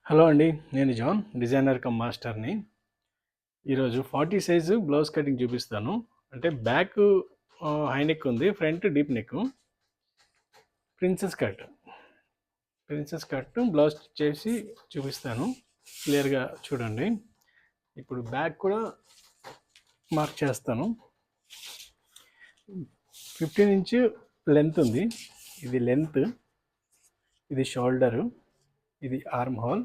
Hello అండి, నేను John, designer come మాస్టర్ని. ఈరోజు 40 సైజు బ్లౌజ్ కటింగ్ చూపిస్తాను. అంటే బ్యాక్ హై నెక్ ఉంది, front deep neck. Princess cut blouse చేసి చూపిస్తాను. క్లియర్గా చూడండి. ఇప్పుడు బ్యాక్ కూడా మార్క్ చేస్తాను. 15 ఇంచ్ లెంత్ ఉంది. ఇది లెంత్, ఇది షోల్డరు, ఇది ఆర్మ్ హోల్,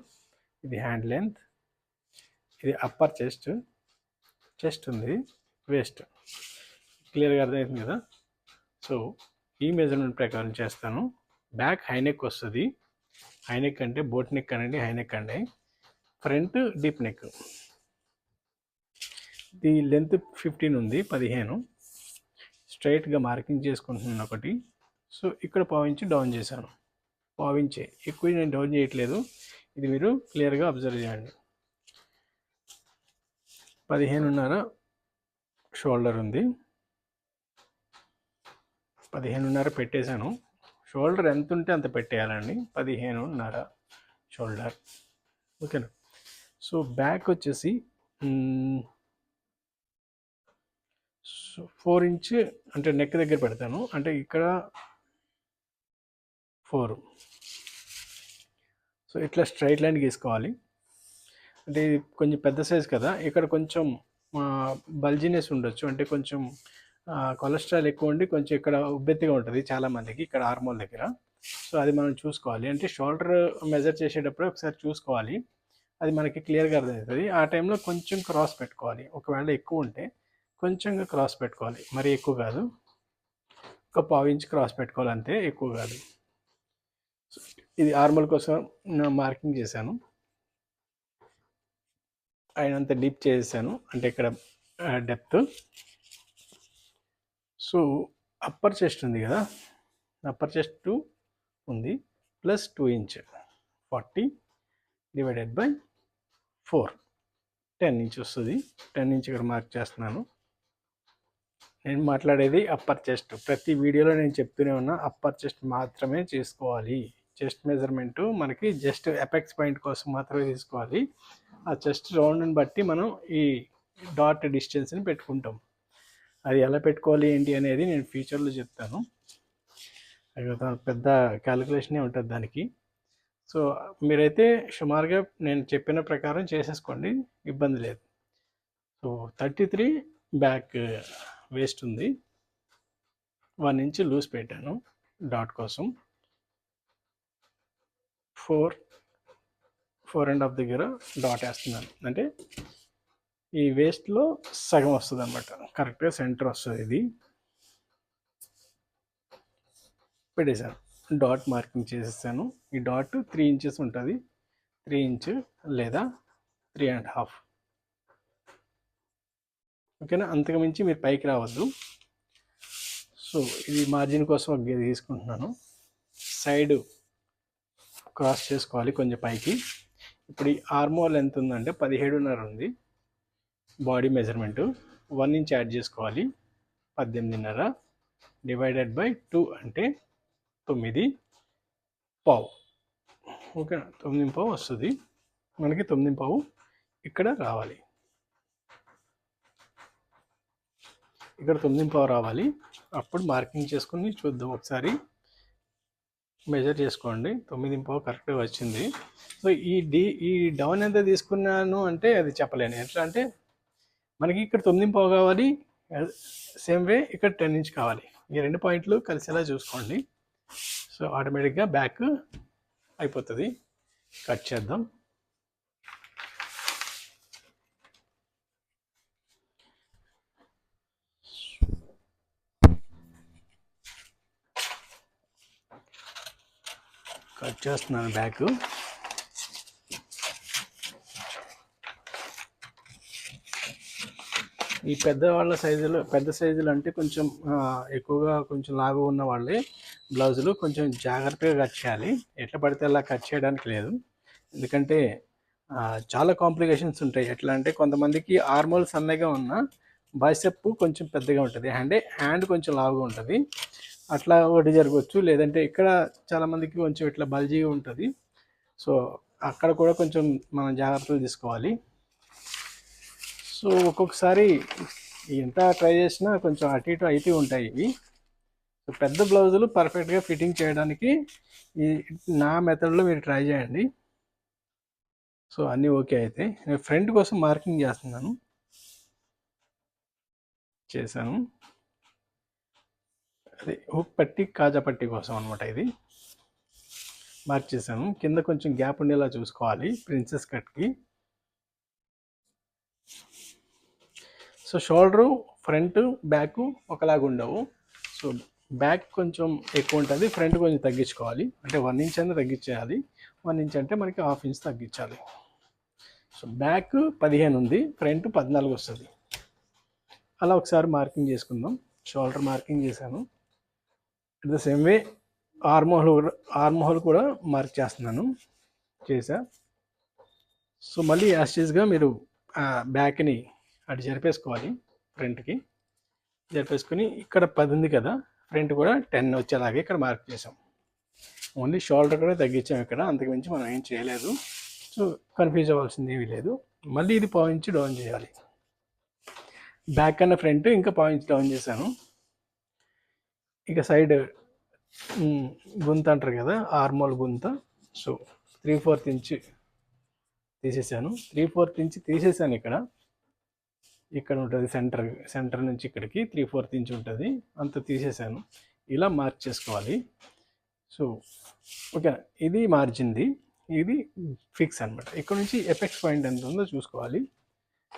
ఇది హ్యాండ్ లెంత్, ఇది అప్పర్ చెస్ట్ ఉంది, వేస్ట్. క్లియర్గా అర్థమవుతుంది కదా. సో ఈ మెజర్మెంట్ ప్రకారం చేస్తాను. బ్యాక్ హైనెక్ వస్తుంది. హైనెక్ అంటే బోట్ నెక్ అనండి, హైనెక్ అండి. Front deep neck. ఇది లెంత్ 15 ఉంది, 15. స్ట్రైట్గా మార్కింగ్ చేసుకుంటున్నాను ఒకటి. సో ఇక్కడ పావించి డౌన్ చేశాను. పావించే ఎక్కువ నేను డౌన్ చేయట్లేదు. ఇది మీరు క్లియర్గా అబ్జర్వ్ చేయండి. 15.5 షోల్డర్ ఉంది. 15.5 పెట్టేశాను. షోల్డర్ ఎంత ఉంటే అంత పెట్టేయాలండి. 15.5 షోల్డర్. ఓకేనా. సో బ్యాక్ వచ్చేసి 4 ఇంచ్ అంటే నెక్ దగ్గర పెడతాను. అంటే ఇక్కడ 4. సో ఇట్లా స్ట్రైట్ లైన్ గీసుకోవాలి. అంటే కొంచెం పెద్ద సైజ్ కదా, ఇక్కడ కొంచెం బల్జినెస్ ఉండొచ్చు. అంటే కొంచెం కొలెస్ట్రాల్ ఎక్కువ ఉండి కొంచెం ఇక్కడ ఉబ్బెత్తిగా ఉంటుంది చాలామందికి, ఇక్కడ ఆర్మోల్ దగ్గర. సో అది మనం చూసుకోవాలి. అంటే షోల్డర్ మెజర్ చేసేటప్పుడు ఒకసారి చూసుకోవాలి. అది మనకి క్లియర్గా అర్థమవుతుంది. ఆ టైంలో కొంచెం క్రాస్ పెట్టుకోవాలి. ఒకవేళ ఎక్కువ ఉంటే కొంచెంగా క్రాస్ పెట్టుకోవాలి, మరీ ఎక్కువ కాదు. ఒక 1/4 ఇంచ్ క్రాస్ పెట్టుకోవాలి అంతే, ఎక్కువ కాదు. ఇది ఆర్మల్ కోసం మార్కింగ్ చేశాను. అయినంత డీప్ చేసాను, అంటే ఇక్కడ డెప్త్. సో అప్పర్ చెస్ట్ ఉంది కదా, అప్పర్ చెస్ట్ ఉంది plus 2 inch, 40 divided by 4, 10 inch వస్తుంది. 10 ఇంచ్ ఇక్కడ మార్క్ చేస్తున్నాను. నేను మాట్లాడేది అప్పర్ చెస్ట్. ప్రతి వీడియోలో నేను చెప్తూనే ఉన్నా, అప్పర్ చెస్ట్ మాత్రమే చేసుకోవాలి. చెస్ట్ మెజర్మెంటు మనకి జస్ట్ ఎపెక్స్ పాయింట్ కోసం మాత్రమే తీసుకోవాలి. ఆ చెస్ట్ రౌండ్ని బట్టి మనం ఈ డాట్ డిస్టెన్స్ని పెట్టుకుంటాం. అది ఎలా పెట్టుకోవాలి ఏంటి అనేది నేను ఫ్యూచర్లో చెప్తాను. అది పెద్ద క్యాలిక్యులేషనే ఉంటుంది దానికి. సో మీరైతే సుమారుగా నేను చెప్పిన ప్రకారం చేసేసుకోండి, ఇబ్బంది లేదు. సో 33 బ్యాక్ వేస్ట్ ఉంది. 1 ఇంచ్ లూజ్ పెట్టాను డాట్ కోసం. 4.5 దగ్గర డాట్ వేస్తున్నాను. అంటే ఈ వేస్ట్లో సగం వస్తుంది అనమాట, కరెక్ట్గా సెంటర్ వస్తుంది. ఇది పెట్టేశాను, డాట్ మార్కింగ్ చేసేసాను. ఈ డాట్ 3 ఇంచెస్ ఉంటుంది. 3 ఇంచ్ లేదా 3.5. ఓకేనా. అంతకుమించి మీరు పైకి రావద్దు. సో ఇది మార్జిన్ కోసం ఒక గీత తీసుకుంటున్నాను. సైడ్ క్రాస్ చేసుకోవాలి కొంచెం పైకి. ఇప్పుడు ఈ ఆర్మోల్ ఎంత ఉందంటే 17.5 ఉంది బాడీ మెజర్మెంటు. 1 ఇంచ్ యాడ్ చేసుకోవాలి. 18.5 డివైడెడ్ బై 2 అంటే 9.5. ఓకేనా. 9.5 వస్తుంది మనకి. 9.5 ఇక్కడ రావాలి, ఇక్కడ 9.5 రావాలి. అప్పుడు మార్కింగ్ చేసుకుని చూద్దాం ఒకసారి. మెజర్ చేసుకోండి. 9.5 కరెక్ట్గా వచ్చింది. సో ఈ డౌన్ ఎంత తీసుకున్నాను అంటే అది చెప్పలేను. ఎట్లా అంటే మనకి ఇక్కడ 9.5 కావాలి, సేమ్ వే ఇక్కడ 10 ఇంచ్ కావాలి. ఈ 2 పాయింట్లు కలిసేలా చూసుకోండి. సో ఆటోమేటిక్గా బ్యాక్ అయిపోతుంది. కట్ చేద్దాం. కట్ చేస్తున్నాను బ్యాక్. ఈ పెద్ద సైజులు అంటే కొంచెం ఎక్కువగా కొంచెం లావు ఉన్న వాళ్ళే బ్లౌజులు కొంచెం జాగ్రత్తగా కట్ చేయాలి. ఎట్లా పడితే అలా కట్ చేయడానికి లేదు. ఎందుకంటే చాలా కాంప్లికేషన్స్ ఉంటాయి. ఎట్లా అంటే కొంతమందికి ఆర్మోల్ సన్నగా ఉన్న బైసెప్ కొంచెం పెద్దగా ఉంటుంది, హ్యాండ్ కొంచెం లావుగా ఉంటుంది. అట్లా ఒకటి జరగవచ్చు. లేదంటే ఇక్కడ చాలామందికి కొంచెం ఇట్లా బల్జీగా ఉంటుంది. సో అక్కడ కూడా కొంచెం మనం జాగ్రత్తలు తీసుకోవాలి. సో ఒక్కొక్కసారి ఎంత ట్రై చేసినా కొంచెం అటు ఇటు అయితే ఉంటాయి ఇవి. సో పెద్ద బ్లౌజులు పర్ఫెక్ట్గా ఫిట్టింగ్ చేయడానికి ఈ నా మెథడ్లో మీరు ట్రై చేయండి. సో అన్నీ ఓకే అయితే నేను ఫ్రంట్ కోసం మార్కింగ్ చేస్తున్నాను. చేశాను. అది హుక్ పట్టి కాజా పట్టి కోసం అనమాట. ఇది మార్క్ చేశాను. కింద కొంచెం గ్యాప్ ఉండేలా చూసుకోవాలి ప్రిన్సెస్ కట్కి. సో షోల్డరు ఫ్రంట్ బ్యాక్ ఒకలాగా ఉండవు. సో బ్యాక్ కొంచెం ఎక్కువ ఉంటుంది, ఫ్రంట్ కొంచెం తగ్గించుకోవాలి. అంటే 1 ఇంచ్ అనేది తగ్గించేయాలి. 1 ఇంచ్ అంటే మనకి 1/2 ఇంచ్ తగ్గించాలి. సో బ్యాక్ 15 ఉంది, ఫ్రంట్ 14 వస్తుంది. అలా ఒకసారి మార్కింగ్ చేసుకుందాం. షోల్డర్ మార్కింగ్ చేశాను. At the same way arm whole కూడా మార్క్ చేస్తున్నాను. చేసా. సో మళ్ళీ యాస్టీస్గా మీరు బ్యాక్ని అటు జరిపేసుకోవాలి. ఫ్రంట్కి జరిపేసుకుని ఇక్కడ 10 ఉంది కదా, ఫ్రంట్ కూడా 10 వచ్చేలాగే ఇక్కడ మార్క్ చేసాం. ఓన్లీ షోల్డర్ కూడా తగ్గించాం ఇక్కడ, అంతకుమించి మనం ఏం చేయలేదు. సో కన్ఫ్యూజ్ అవ్వాల్సింది ఏమీ లేదు. మళ్ళీ ఇది 1/2 ఇంచ్ డౌన్ చేయాలి. బ్యాక్ అన్న ఫ్రంట్ ఇంకా 1/2 ఇంచ్ డౌన్ చేశాను. ఇక సైడ్ గుంత అంటారు కదా, ఆర్మోల్ గుంత. సో 3/4 ఇంచ్ తీసేసాను. 3/4 ఇంచ్ తీసేసాను. ఇక్కడ ఉంటుంది సెంటర్ నుంచి ఇక్కడికి 3/4 ఇంచ్ ఉంటుంది, అంత తీసేసాను. ఇలా మార్క్ చేసుకోవాలి. సో ఓకే, ఇది మార్జిన్ది, ఇది ఫిక్స్ అనమాట. ఇక్కడ నుంచి ఎపెక్స్ పాయింట్ ఎంత ఉందో చూసుకోవాలి.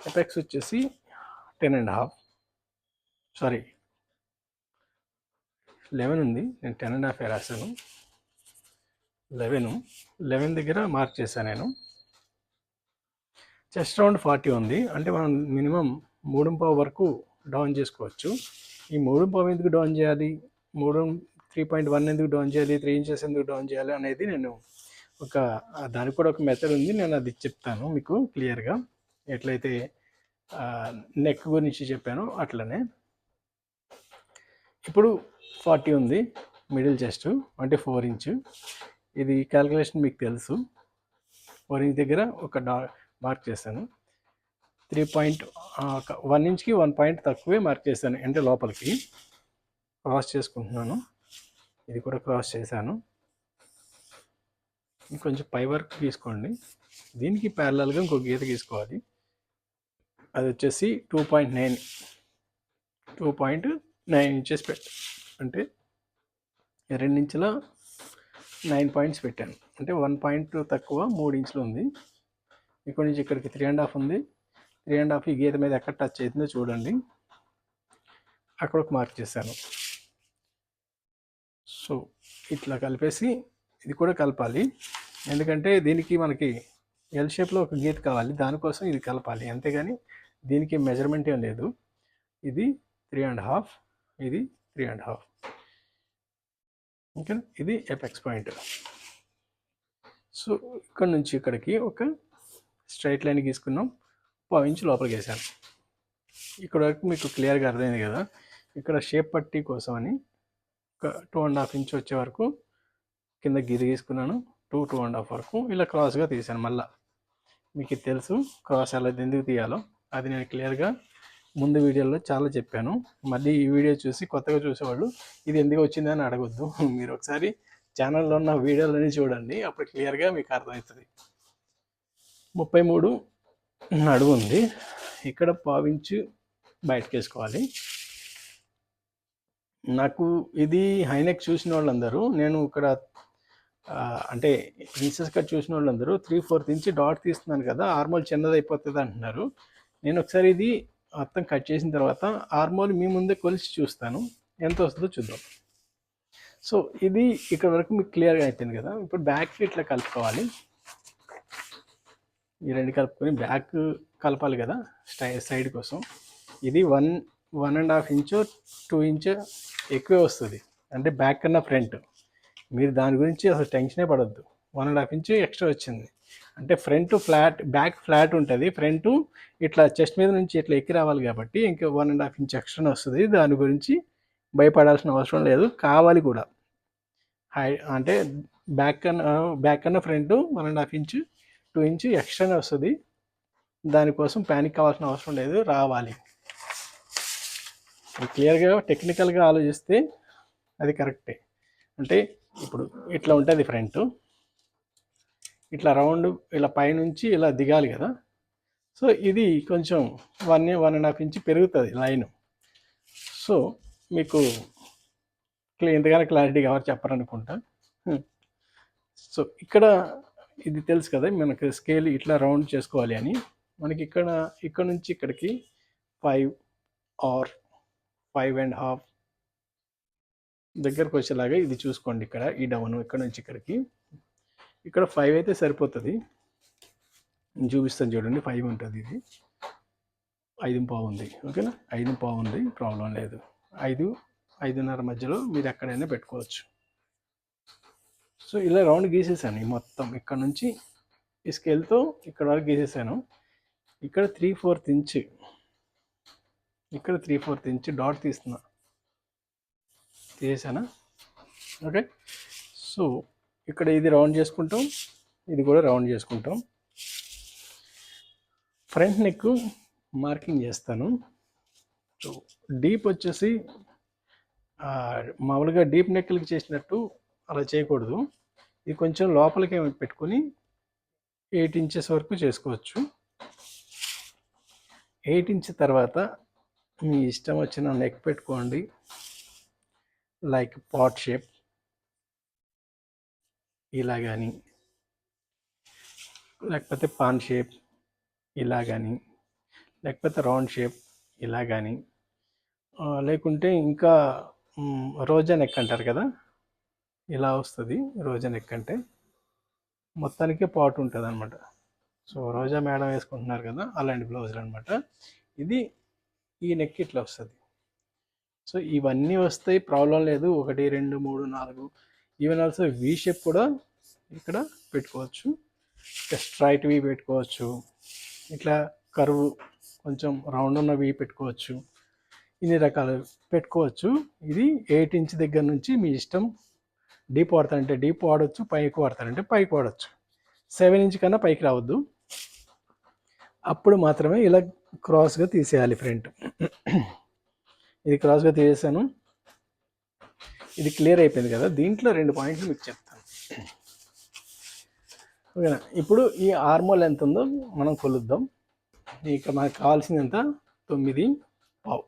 ఎపెక్స్ వచ్చేసి 10.5, సారీ 11 ఉంది. నేను 10.5 రాశాను. 11 దగ్గర మార్క్ చేశాను నేను. చెస్ట్ రౌండ్ 40 ఉంది. అంటే మనం మినిమం 3.5 వరకు డౌన్ చేసుకోవచ్చు. ఈ 3.5 ఎందుకు డౌన్ చేయాలి, 3.1 ఎందుకు డౌన్ చేయాలి, 3 ఇంచెస్ ఎందుకు డౌన్ చేయాలి అనేది నేను దానికి కూడా ఒక మెథడ్ ఉంది, నేను అది చెప్తాను మీకు క్లియర్గా. ఎట్లయితే నెక్ గురించి చెప్పాను అట్లనే. ఇప్పుడు 40 ఉంది మిడిల్ చెస్ట్, అంటే 4 ఇంచ్. ఇది క్యాల్కులేషన్ మీకు తెలుసు. 4 ఇంచ్ దగ్గర ఒక మార్క్ చేశాను. 1 ఇంచ్కి 1 పాయింట్ తక్కువే మార్క్ చేశాను, అంటే లోపలికి క్రాస్ చేసుకుంటున్నాను. ఇది కూడా క్రాస్ చేశాను. కొంచెం పై వరకు తీసుకోండి. దీనికి ప్యారలల్గా ఇంకో గీత గీసుకోవాలి. అది వచ్చేసి 2.9 ఇంచెస్ అంటే 2 ఇంచుల 9 పాయింట్స్ పెట్టాను. అంటే 1 పాయింట్ తక్కువ 3 ఇంచులు ఉంది. ఇక్కడ నుంచి ఇక్కడికి 3.5 ఉంది. 3.5 ఈ గీత మీద ఎక్కడ టచ్ అవుతుందో చూడండి, అక్కడ ఒక మార్క్ చేశాను. సో ఇట్లా కలిపేసి ఇది కూడా కలపాలి, ఎందుకంటే దీనికి మనకి ఎల్ షేప్లో ఒక గీత కావాలి, దానికోసం ఇది కలపాలి. అంతేగాని దీనికి మెజర్మెంట్ ఏం లేదు. ఇది 3.5, ఇది 3.5. ఓకే, ఇది ఎపెక్స్ పాయింట్. సో ఇక్కడ నుంచి ఇక్కడికి ఒక స్ట్రైట్ లైన్ గీసుకున్నాం. 1/2 ఇంచ్ లోపలికి వేసాను. ఇక్కడ వరకు మీకు క్లియర్గా అర్థమైంది కదా. ఇక్కడ షేప్ పట్టీ కోసం అని ఒక 2.5 ఇంచ్ వచ్చే వరకు కింద గీత గీసుకున్నాను. 2.5 వరకు ఇలా క్రాస్గా తీసాను. మళ్ళీ మీకు తెలుసు క్రాస్ ఎలా ఎందుకు తీయాలో, అది నేను క్లియర్గా ముందు వీడియోలో చాలా చెప్పాను. మళ్ళీ ఈ వీడియో చూసి కొత్తగా చూసేవాళ్ళు ఇది ఎందుకు వచ్చిందని అడగొద్దు. మీరు ఒకసారి ఛానల్లో ఉన్న వీడియోలని చూడండి, అప్పుడు క్లియర్గా మీకు అర్థమవుతుంది. 33 నడువు ఉంది. ఇక్కడ 1/2 ఇంచ్ బయటకు వేసుకోవాలి. నాకు ఇది హైనెక్ చూసిన వాళ్ళందరూ, నేను ఇక్కడ అంటే ప్రిన్సెస్ కట్ చూసిన వాళ్ళందరూ 3/4 ఇంచ్ డాట్ తీస్తున్నాను కదా, ఆర్మోల్ చిన్నది అయిపోతుంది అంటున్నారు. నేను ఒకసారి ఇది మొత్తం కట్ చేసిన తర్వాత ఆర్మోల్ మీ ముందే కొలిసి చూస్తాను, ఎంత వస్తుందో చూద్దాం. సో ఇది ఇక్కడ వరకు మీకు క్లియర్గా అయిపోయింది కదా. ఇప్పుడు బ్యాక్ ఇట్లా కలుపుకోవాలి. ఈ రెండు కలుపుకొని బ్యాక్ కలపాలి కదా సైడ్ కోసం. ఇది 1.5 ఇంచ్ 2 ఇంచ్ ఎక్కువే వస్తుంది, అంటే బ్యాక్ కన్నా ఫ్రంట్. మీరు దాని గురించి అసలు టెన్షనే పడద్దు. 1.5 ఇంచ్ ఎక్స్ట్రా వచ్చింది అంటే ఫ్రంట్ ఫ్లాట్, బ్యాక్ ఫ్లాట్ ఉంటుంది. ఫ్రంట్ ఇట్లా చెస్ట్ మీద నుంచి ఇట్లా ఎక్కి రావాలి కాబట్టి ఇంకా 1.5 ఇంచ్ ఎక్స్ట్రానే వస్తుంది. దాని గురించి భయపడాల్సిన అవసరం లేదు, కావాలి కూడా. అంటే బ్యాక్ కన్నా ఫ్రంట్ 1.5 ఇంచ్ 2 ఇంచ్ ఎక్స్ట్రానే వస్తుంది. దానికోసం ప్యానిక్ కావాల్సిన అవసరం లేదు, రావాలి. క్లియర్గా టెక్నికల్గా ఆలోచిస్తే అది కరెక్టే. అంటే ఇప్పుడు ఇట్లా ఉంటుంది ఫ్రంట్, ఇట్లా రౌండ్ ఇలా పైనుంచి ఇలా దిగాలి కదా. సో ఇది కొంచెం 1.5 ఇంచ్ పెరుగుతుంది లైన్. సో మీకు ఎంతగానో క్లారిటీ కావాలి చెప్పాలనుకుంటా. సో ఇక్కడ ఇది తెలుసు కదా, మనకి స్కేల్ ఇట్లా రౌండ్ చేసుకోవాలి అని. మనకి ఇక్కడ నుంచి ఇక్కడికి 5 or 5.5 దగ్గరకు వచ్చేలాగా ఇది చూసుకోండి. ఇక్కడ ఈ డౌన్ ఇక్కడ నుంచి ఇక్కడికి, ఇక్కడ 5 అయితే సరిపోతుంది. నేను చూపిస్తాను చూడండి, 5 ఉంటుంది. ఇది 5.5 ఉంది, ఓకేనా. 5.5 ఉంది, ప్రాబ్లం లేదు. 5-5.5 మధ్యలో మీరు ఎక్కడైనా పెట్టుకోవచ్చు. సో ఇలా రౌండ్ గీసేసాను మొత్తం. ఇక్కడ నుంచి ఈ స్కేల్తో ఇక్కడ వరకు గీసేసాను. ఇక్కడ 3/4 ఇంచ్, ఇక్కడ 3/4 ఇంచ్ డాట్ తీసేసానా. ఓకే. సో ఇక్కడ ఇది రౌండ్ చేసుకుంటాం, ఇది కూడా రౌండ్ చేసుకుంటాం. ఫ్రంట్ నెక్ మార్కింగ్ చేస్తాను. సో డీప్ వచ్చేసి మామూలుగా డీప్ నెక్లకి చేసినట్టు అలా చేయకూడదు. ఇది కొంచెం లోపలికి పెట్టుకొని 8 ఇంచెస్ వరకు చేసుకోవచ్చు. 8 ఇంచ్ తర్వాత మీ ఇష్టం వచ్చిన నెక్ పెట్టుకోండి. లైక్ పాట్ షేప్ ఇలా కానీ, లేకపోతే పాన్ షేప్ ఇలా కానీ, లేకపోతే రౌండ్ షేప్ ఇలా కానీ, లేకుంటే ఇంకా రోజా నెక్ అంటారు కదా, ఇలా వస్తుంది. రోజా నెక్ అంటే మొత్తానికే పాట్ ఉంటుంది అనమాట. సో రోజా మేడం వేసుకుంటున్నారు కదా, అలాంటి బ్లౌజులు అనమాట. ఇది ఈ నెక్ ఇట్లా వస్తుంది. సో ఇవన్నీ వస్తాయి, ప్రాబ్లం లేదు. 1 2 3 4 ఈవెన్ ఆల్సో వీ షేప్ కూడా ఇక్కడ పెట్టుకోవచ్చు. స్ట్రైట్ వీ పెట్టుకోవచ్చు, ఇట్లా కర్వ్ కొంచెం రౌండ్ ఉన్న వీ పెట్టుకోవచ్చు. ఇన్ని రకాలు పెట్టుకోవచ్చు. ఇది 8 ఇంచ్ దగ్గర నుంచి మీ ఇష్టం. డీప్ వాడతారంటే డీప్ వాడచ్చు, పైకి వాడతారంటే పైకి వాడచ్చు. 7 ఇంచ్ కన్నా పైకి రావద్దు. అప్పుడు మాత్రమే ఇలా క్రాస్గా తీసేయాలి ఫ్రంట్. ఇది క్రాస్గా తీసేసాను. ఇది క్లియర్ అయిపోయింది కదా. దీంట్లో 2 పాయింట్లు మీకు చెప్తాను, ఓకేనా. ఇప్పుడు ఈ ఆర్మోల్ ఎంత ఉందో మనం కొలుద్దాం. ఇక మనకు కావాల్సింది ఎంత, 9.5.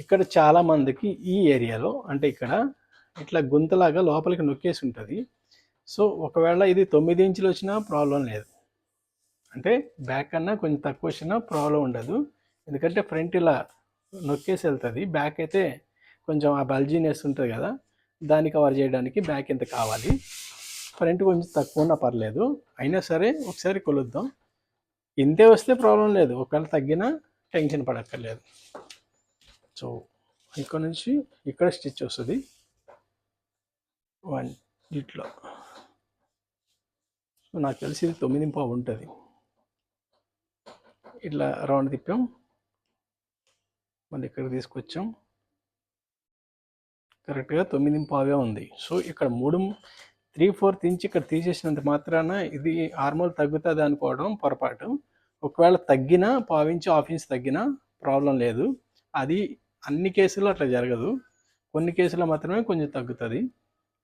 ఇక్కడ చాలామందికి ఈ ఏరియాలో అంటే ఇక్కడ ఇట్లా గుంతలాగా లోపలికి నొక్కేసి ఉంటుంది. సో ఒకవేళ ఇది 9 ఇంచులు వచ్చినా ప్రాబ్లం లేదు. అంటే బ్యాక్ కన్నా కొంచెం తక్కువ వచ్చినా ప్రాబ్లం ఉండదు. ఎందుకంటే ఫ్రంట్ ఇలా నొక్కేసి వెళ్తుంది. బ్యాక్ అయితే కొంచెం ఆ బల్జీనెస్ ఉంటుంది కదా, దాన్ని కవర్ చేయడానికి బ్యాక్ ఎంత కావాలి. ఫ్రంట్ కొంచెం తక్కువ ఉన్నా పర్లేదు. అయినా సరే ఒకసారి కొలుద్దాం. ఇంతే వస్తే ప్రాబ్లం లేదు, ఒకవేళ తగ్గినా టెన్షన్ పడక్కర్లేదు. సో ఇక్కడ నుంచి ఇక్కడ స్టిచ్ వస్తుంది 1 ఇట్లా. సో నాకు తెలిసి ఇది 9.5 ఉంటుంది. ఇట్లా రౌండ్ తిప్పాం, మళ్ళీ ఇక్కడికి తీసుకొచ్చాం, కరెక్ట్గా 9.5 ఉంది. సో ఇక్కడ 3/4 ఇంచ్ ఇక్కడ తీసేసినంత మాత్రాన ఇది ఆర్మోల్ తగ్గుతుంది అనుకోవడం పొరపాటు. ఒకవేళ తగ్గినా 1/2 ఇంచ్ 1/2 ఇంచ్ తగ్గినా ప్రాబ్లం లేదు. అది అన్ని కేసుల్లో అట్లా జరగదు, కొన్ని కేసుల్లో మాత్రమే కొంచెం తగ్గుతుంది.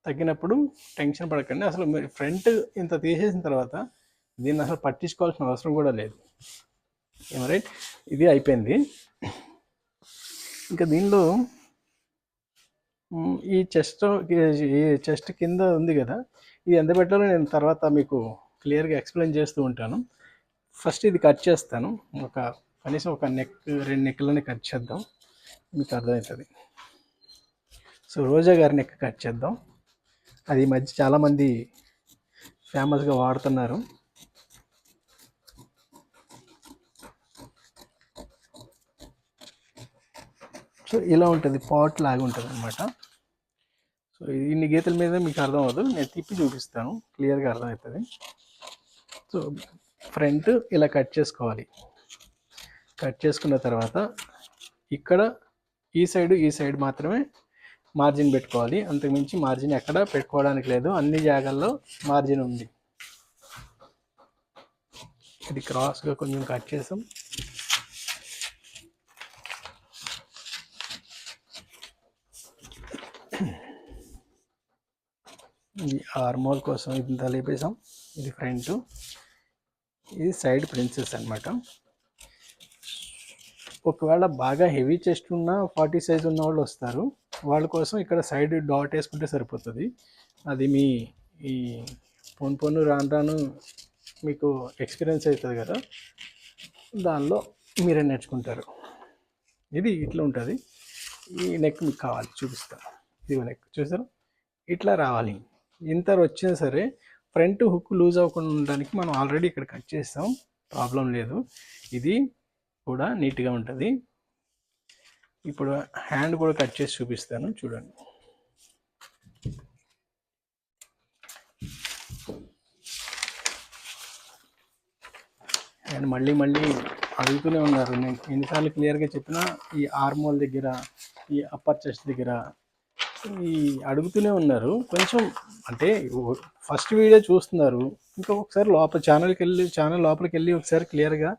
తగ్గినప్పుడు టెన్షన్ పడకండి. అసలు మీరు ఫ్రంట్ ఇంత తీసేసిన తర్వాత దీన్ని అసలు పట్టించుకోవాల్సిన అవసరం కూడా లేదు. ఏమో రైట్, ఇది అయిపోయింది. ఇంకా దీనిలో ఈ చెస్ట్ కింద ఉంది కదా, ఇది ఎంత పెట్టాలో నేను తర్వాత మీకు క్లియర్గా ఎక్స్ప్లెయిన్ చేస్తూ ఉంటాను. ఫస్ట్ ఇది కట్ చేస్తాను. కనీసం ఒక నెక్ 2 నెక్లని కట్ చేద్దాం, మీకు అర్థమవుతుంది. సో రోజా గారి నెక్ కట్ చేద్దాం. అది ఈ మధ్య చాలామంది ఫేమస్గా వాడుతున్నారు. సో ఇలా ఉంటుంది, పాట్ లాగా ఉంటుంది అనమాట. సో ఇన్ని గీతల మీద మీకు అర్థం అవ్వదు, నేను తిప్పి చూపిస్తాను, క్లియర్గా అర్థమవుతుంది. సో ఫ్రంట్ ఇలా కట్ చేసుకోవాలి. కట్ చేసుకున్న తర్వాత ఇక్కడ ఈ సైడ్ మాత్రమే మార్జిన్ పెట్టుకోవాలి. అంతకుమించి మార్జిన్ ఎక్కడ పెట్టుకోవడానికి లేదు, అన్ని జాగాల్లో మార్జిన్ ఉంది. ఇది క్రాస్గా కొంచెం కట్ చేసాం. ఇది ఆర్మోల్ కోసం ఇంత లేపేసాం. ఇది ఫ్రంట్, ఇది సైడ్ ప్రిన్సెస్ అనమాట. ఒకవేళ బాగా హెవీ చెస్ట్ ఉన్న 40 సైజ్ ఉన్న వాళ్ళు వస్తారు, వాళ్ళ కోసం ఇక్కడ సైడ్ డాట్ వేసుకుంటే సరిపోతుంది. అది మీ ఈ పొన్ను రాను రాను మీకు ఎక్స్పీరియన్స్ అవుతుంది కదా, దానిలో మీరే నేర్చుకుంటారు. ఇది ఇట్లా ఉంటుంది. ఈ నెక్ మీకు కావాలి చూపిస్తాను. ఇది నెక్ చూసారు, ఇట్లా రావాలి. ఇంత వచ్చినా సరే ఫ్రంట్ హుక్ లూజ్ అవ్వకుండా ఉండడానికి మనం ఆల్రెడీ ఇక్కడ కట్ చేస్తాం, ప్రాబ్లం లేదు. ఇది కూడా నీట్గా ఉంటుంది. ఇప్పుడు హ్యాండ్ కూడా కట్ చేసి చూపిస్తాను చూడండి. అండ్ మళ్ళీ అడుగుతూనే ఉన్నారు, నేను ఎన్నిసార్లు క్లియర్గా చెప్పినా ఈ ఆర్మోల్ దగ్గర, ఈ అప్పర్ చెస్ట్ దగ్గర ఈ అడుగుతూనే ఉన్నారు. కొంచెం అంటే ఫస్ట్ వీడియో చూస్తున్నారు, ఇంకా ఒకసారి ఛానల్ లోపలికి వెళ్ళి ఒకసారి క్లియర్గా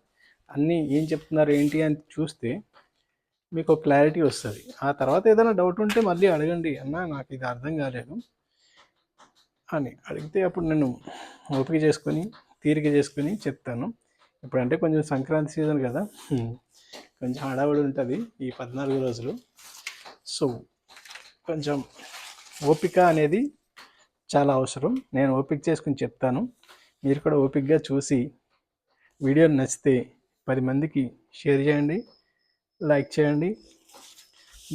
అన్నీ ఏం చెప్తున్నారు ఏంటి అని చూస్తే మీకు ఒక క్లారిటీ వస్తుంది. ఆ తర్వాత ఏదైనా డౌట్ ఉంటే మళ్ళీ అడగండి, అన్న నాకు ఇది అర్థం కాలేదు అని అడిగితే అప్పుడు నేను ఓపిక చేసుకొని తీరిక చేసుకొని చెప్తాను. ఇప్పుడంటే కొంచెం సంక్రాంతి సీజన్ కదా, కొంచెం హడావుడి ఉంటుంది ఈ 14 రోజులు. సో కొంచెం ఓపిక అనేది చాలా అవసరం. నేను ఓపిక చేసుకుని చెప్తాను, మీరు కూడా ఓపికగా చూసి వీడియో నచ్చితే 10 మందికి షేర్ చేయండి, లైక్ చేయండి.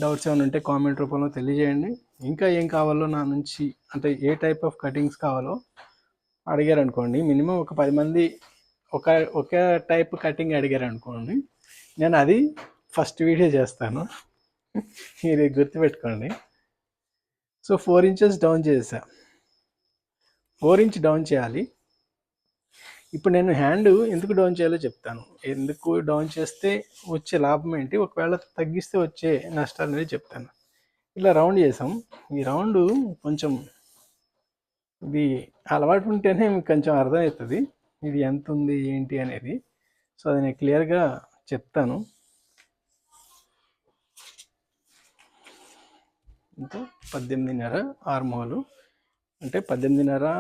డౌట్స్ ఏమైనా ఉంటే కామెంట్ రూపంలో తెలియజేయండి. ఇంకా ఏం కావాలో నా నుంచి, అంటే ఏ టైప్ ఆఫ్ కటింగ్స్ కావాలో అడిగారు అనుకోండి, మినిమం ఒక 10 మంది ఒక టైప్ కటింగ్ అడిగారు అనుకోండి, నేను అది ఫస్ట్ వీడియో చేస్తాను. మీరు గుర్తుపెట్టుకోండి. సో 4 ఇంచెస్ డౌన్ చేసా, 4 ఇంచ్ డౌన్ చేయాలి. ఇప్పుడు నేను హ్యాండ్ ఎందుకు డౌన్ చేయాలో చెప్తాను. ఎందుకు డౌన్ చేస్తే వచ్చే లాభం ఏంటి, ఒకవేళ తగ్గిస్తే వచ్చే నష్టాలు అనేది చెప్తాను. ఇలా రౌండ్ చేసాం. ఈ రౌండ్ కొంచెం ఇది అలవాటు ఉంటేనే మీకు కొంచెం అర్థమవుతుంది ఇది ఎంత ఉంది ఏంటి అనేది. సో అది నేను క్లియర్గా చెప్తాను. ఇంకా 18.5 ఆర్మోలు, అంటే 18.5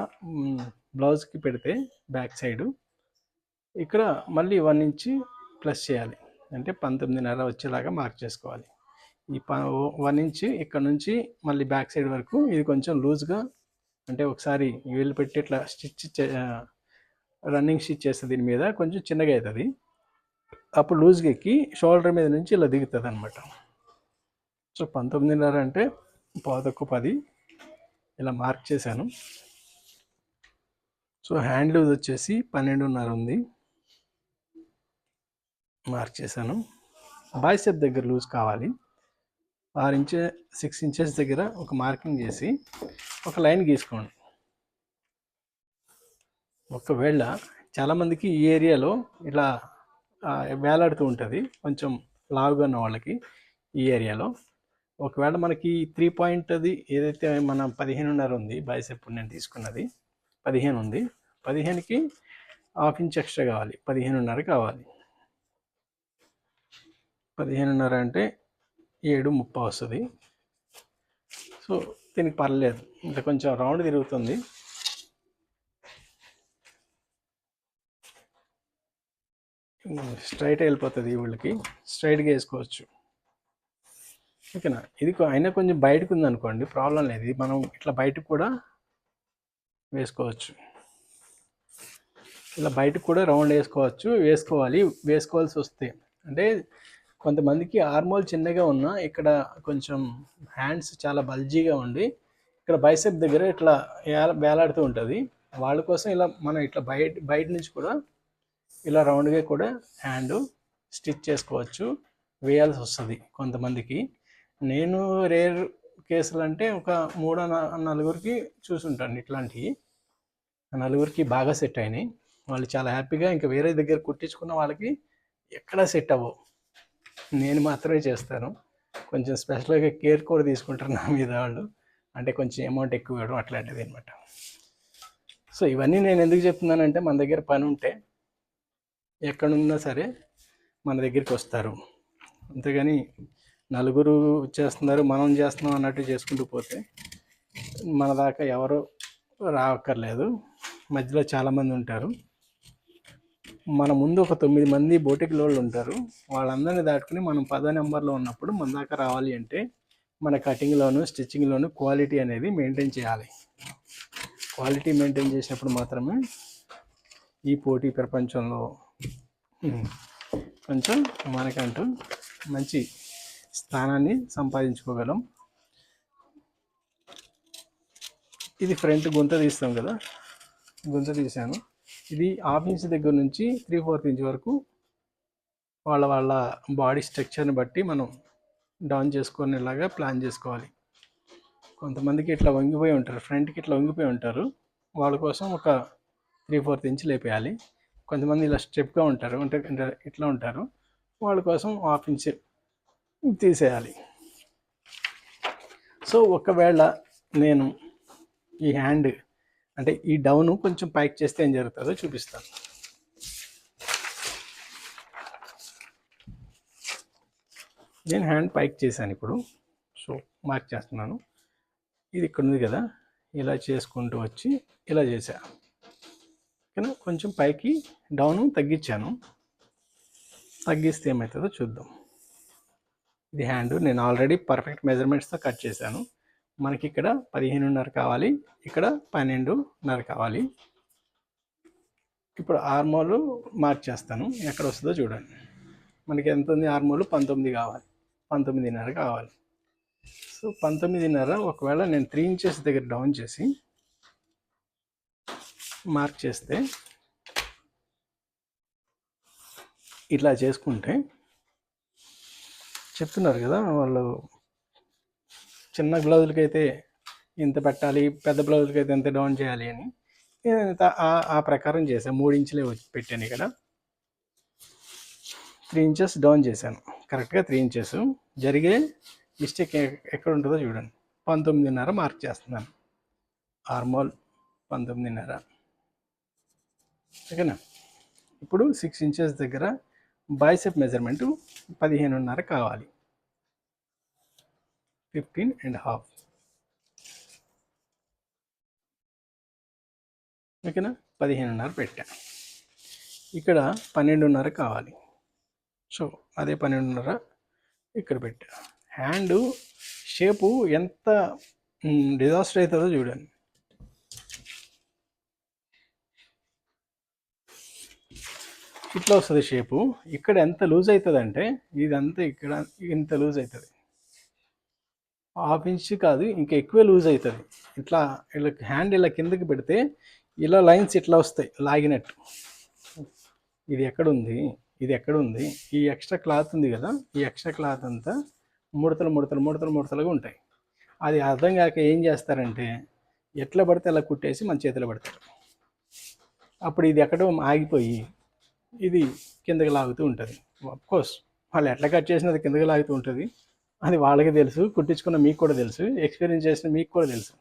బ్లౌజ్కి పెడితే బ్యాక్ సైడు, ఇక్కడ మళ్ళీ 1 ఇంచ్ ప్లస్ చేయాలి, అంటే 19.5 వచ్చేలాగా మార్క్ చేసుకోవాలి. ఈ 1 ఇంచ్ ఇక్కడ నుంచి మళ్ళీ బ్యాక్ సైడ్ వరకు ఇది కొంచెం లూజ్గా, అంటే ఒకసారి వీళ్ళు పెట్టి ఇట్లా రన్నింగ్ స్టిచ్ చేస్తే దీని మీద కొంచెం చిన్నగా అవుతుంది. అప్పుడు లూజ్గా ఎక్కి షోల్డర్ మీద నుంచి ఇలా దిగుతుంది అనమాట. సో 19.5 అంటే 10 ఇలా మార్క్ చేశాను. సో హ్యాండ్ లూజ్ వచ్చేసి 12.5 ఉంది, మార్క్ చేశాను. బైసెప్ దగ్గర లూజ్ కావాలి, 6 ఇంచెస్ దగ్గర ఒక మార్కింగ్ చేసి ఒక లైన్ గీసుకోండి. ఒకవేళ చాలామందికి ఈ ఏరియాలో ఇలా వేలాడుతూ ఉంటుంది, కొంచెం లావుగా ఉన్న వాళ్ళకి ఈ ఏరియాలో. ఒకవేళ మనకి 3 పాయింట్ అది ఏదైతే మన 15.5 ఉంది బైసెప్, నేను తీసుకున్నది 15 ఉంది, 15కి 1/2 ఇంచ్ ఎక్స్ట్రా కావాలి, 15.5 కావాలి. 15.5 అంటే 7.30 వస్తుంది. సో దీనికి పర్లేదు, ఇంకా కొంచెం రౌండ్ తిరుగుతుంది. స్ట్రైట్ వెళ్ళిపోతుంది, వీళ్ళకి స్ట్రైట్గా వేసుకోవచ్చు. ఓకేనా. ఇది అయినా కొంచెం బయటకు ఉందనుకోండి ప్రాబ్లం లేదు, మనం ఇట్లా బయటకు కూడా వేసుకోవచ్చు. ఇలా బయటకు కూడా రౌండ్ వేసుకోవాల్సి వస్తే, అంటే కొంతమందికి ఆర్మోల్ చిన్నగా ఉన్నా ఇక్కడ కొంచెం హ్యాండ్స్ చాలా బల్జీగా ఉండి ఇక్కడ బైసెప్ దగ్గర ఇట్లా వేలాడుతూ ఉంటుంది. వాళ్ళ కోసం ఇలా మనం ఇట్లా బయట నుంచి కూడా ఇలా రౌండ్గా కూడా హ్యాండ్ స్టిచ్ చేసుకోవచ్చు, వేయాల్సి వస్తుంది కొంతమందికి. నేను రేర్ కేసులు అంటే ఒక 3-4కి చూసుంటాను ఇట్లాంటివి. 4కి బాగా సెట్ అయినాయి, వాళ్ళు చాలా హ్యాపీగా. ఇంకా వేరే దగ్గర కుట్టించుకున్న వాళ్ళకి ఎక్కడా సెట్ అవ్వవు, నేను మాత్రమే చేస్తాను. కొంచెం స్పెషల్గా కేర్ కూడా తీసుకుంటారు నా మీద వాళ్ళు, అంటే కొంచెం అమౌంట్ ఎక్కువ ఇవ్వడం అట్లాంటిది అనమాట. సో ఇవన్నీ నేను ఎందుకు చెప్తున్నానంటే మన దగ్గర పని ఉంటే ఎక్కడున్నా సరే మన దగ్గరికి వస్తారు, అంతేగాని నలుగురు చేస్తున్నారు మనం చేస్తున్నాం అన్నట్టు చేసుకుంటూ పోతే మన దాకా ఎవరు రావక్కర్లేదు. మధ్యలో చాలామంది ఉంటారు, మన ముందు ఒక 9 మంది బోటిక్ లోళ్ళు ఉంటారు, వాళ్ళందరినీ దాటుకుని మనం 10 నెంబర్లో ఉన్నప్పుడు మన దాకా రావాలి అంటే మన కటింగ్లోను స్టిచ్చింగ్లోను క్వాలిటీ అనేది మెయింటైన్ చేయాలి. క్వాలిటీ మెయింటైన్ చేసినప్పుడు మాత్రమే ఈ పోటీ ప్రపంచంలో కొంచెం మనకంటూ మంచి స్థానాన్ని సంపాదించుకోగలం. ఇది ఫ్రంట్ గుంత తీస్తాం కదా, గుంత తీసాను. ఇది ½ ఇంచ్ దగ్గర నుంచి 3/4 ఇంచ్ వరకు వాళ్ళ బాడీ స్ట్రక్చర్ని బట్టి మనం డౌన్ చేసుకునేలాగా ప్లాన్ చేసుకోవాలి. కొంతమందికి ఇట్లా వంగిపోయి ఉంటారు, ఫ్రంట్కి ఇట్లా వంగిపోయి ఉంటారు, వాళ్ళ కోసం ఒక 3/4 ఇంచ్ లేపేయాలి. కొంతమంది ఇలా స్ట్రిప్గా ఉంటారు, అంటే ఇట్లా ఉంటారు, వాళ్ళ కోసం ½ ఇంచ్ తీసేయాలి. సో ఒకవేళ నేను ఈ హ్యాండ్ అంటే ఈ డౌన్ కొంచెం పైకి చేస్తే ఏం జరుగుతుందో చూపిస్తాను. నేను హ్యాండ్ పైకి చేశాను ఇప్పుడు, సో మార్క్ చేస్తున్నాను. ఇది ఇక్కడ ఉంది కదా, ఇలా చేసుకుంటూ వచ్చి ఇలా చేశాను. ఓకేనా, కొంచెం పైకి డౌన్ తగ్గించాను. తగ్గిస్తే ఏమవుతుందో చూద్దాం. ఇది హ్యాండ్ నేను ఆల్రెడీ పర్ఫెక్ట్ మెజర్మెంట్స్తో కట్ చేశాను. మనకి ఇక్కడ 15.5 కావాలి, ఇక్కడ 12.5 కావాలి. ఇప్పుడు ఆర్మోలు మార్క్ చేస్తాను, ఎక్కడ వస్తుందో చూడండి. మనకి ఎంత ఉంది, ఆర్మోలు 19 కావాలి, 19.5 కావాలి. సో 19.5 ఒకవేళ నేను 3 ఇంచెస్ దగ్గర డౌన్ చేసి మార్క్ చేస్తే ఇట్లా చేసుకుంటే చెప్తున్నారు కదా వాళ్ళు, చిన్న బ్లౌజులకి అయితే ఇంత పెట్టాలి, పెద్ద బ్లౌజులకి అయితే ఎంత డౌన్ చేయాలి అని నేను ఆ ప్రకారం చేశాను. 3 ఇంచులే పెట్టాను, ఇక్కడ 3 ఇంచెస్ డౌన్ చేశాను, కరెక్ట్గా 3 ఇంచెస్. జరిగే మిస్టేక్ ఎక్కడ ఉంటుందో చూడండి. 19.5 మార్క్ చేస్తున్నాను, ఆర్మోల్ 19.5. ఓకేనా. ఇప్పుడు 6 ఇంచెస్ దగ్గర బైసెప్ మెజర్మెంటు 15.5 కావాలి, 15.5. ఓకేనా, 15.5 పెట్టా. ఇక్కడ 12.5 కావాలి, సో అదే 12.5 ఇక్కడ పెట్టా. హ్యాండ్ షేపు ఎంత డిజాస్టర్ అవుతుందో చూడండి. ఇట్లా వస్తుంది షేపు. ఇక్కడ ఎంత లూజ్ అవుతుంది అంటే ఇదంతా ఇక్కడ ఇంత లూజ్ అవుతుంది, ½ ఇంచ్ కాదు ఇంకా ఎక్కువే లూజ్ అవుతుంది. ఇట్లా ఇలా హ్యాండ్ ఇలా కిందకి పెడితే ఇలా లైన్స్ ఇట్లా వస్తాయి లాగినట్టు. ఇది ఎక్కడుంది, ఇది ఎక్కడుంది, ఈ ఎక్స్ట్రా క్లాత్ ఉంది కదా, ఈ ఎక్స్ట్రా క్లాత్ అంతా ముడతలుగా ఉంటాయి. అది అర్థం కాక ఏం చేస్తారంటే ఎట్లా పడితే అలా కుట్టేసి మన చేతిలో పడతారు. అప్పుడు ఇది ఎక్కడో ఆగిపోయి ఇది కిందకి లాగుతూ ఉంటుంది. అఫ్కోర్స్ వాళ్ళు ఎట్లా కట్ చేసినది కిందకి లాగుతూ ఉంటుంది, అది వాళ్ళకి తెలుసు, కుట్టించుకున్న మీకు కూడా తెలుసు, ఎక్స్పీరియన్స్ చేసిన మీకు కూడా తెలుసు.